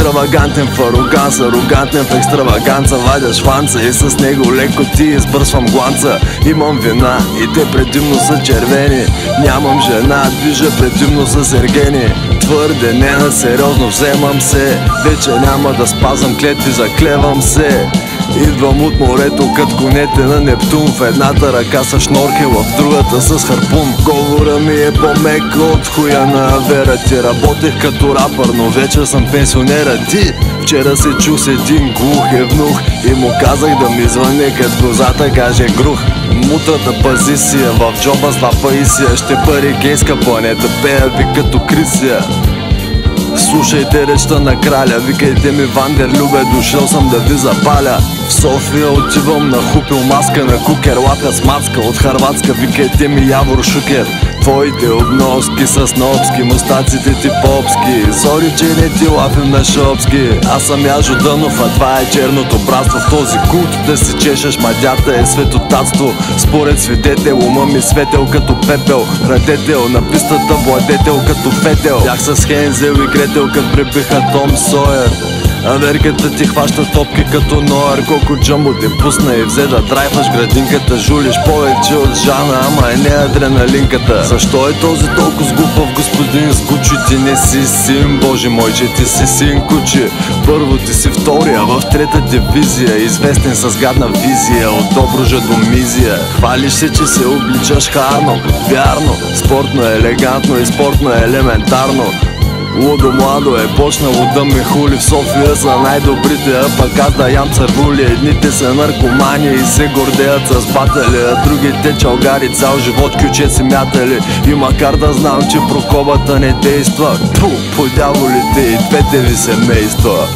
Екстравагантен в ароганс, арогантен в екстраваганца. Вадя шванца и с него леко ти избърсвам гланца. Имам вина и те предимно са червени. Нямам жена, движа предимно с ергени. Твърде не на сериозно вземам се. Вече няма да спазвам клетви, заклевам се. Идвам от морето кът конете на Нептун. В едната ръка с шнорхел, в другата с харпун. Говора ми е по-мек от хуя на Вера. Ти работех като рапър, но вече съм пенсионера. Ти вчера се чух с един глух евнух и му казах да ми звъне, като козата каже грух. Мутрата пази си я, в джоба с лапаисия. Ще бъде гейска планета, пея ви като Крисия. Слушайте речта на краля, викайте ми Вандерлюбе, дошъл съм да ви запаля. В София отивам нахупил маска на кукер, лапя с мацка от Харватска, викайте ми Явор Шукер. Твоите обноски са снобски, мустаците ти попски. Сори, че не ти лафим на шопски. Аз съм Яжо Дънов, а това е черното братство. В този култ да си чешеш мадята е светотатство. Според свидетел, ума ми светел като пепел. Радетел на пистата, владетел като петел. Бях с Хензел и Гретел, като пребиха Том Сойер. Америката ти хваща топки като Ноер. Колко джамбо те пусна и взе да драйваш градинката. Жулиш повече от Жана, ама е не адреналинката. Защо е този толкова сгупав господин с Гучи? Ти не си син, боже мой, че ти си син кучи. Първо ти си втория в трета дивизия, известен с гадна визия от Добруджа до Мизия. Хвалиш се, че се обличаш харно, вярно. Спортно е елегантно и спортно е елементарно. Лудо младо е почнало да ме хули. В София са най-добрите, а пък аз да ям цървули. Едните са наркомани и се гордеят с батали, а другите чалгари цял живот кюче си мятали. И макар да знам, че прокобата не действа, по дяволите и двете ви семейства.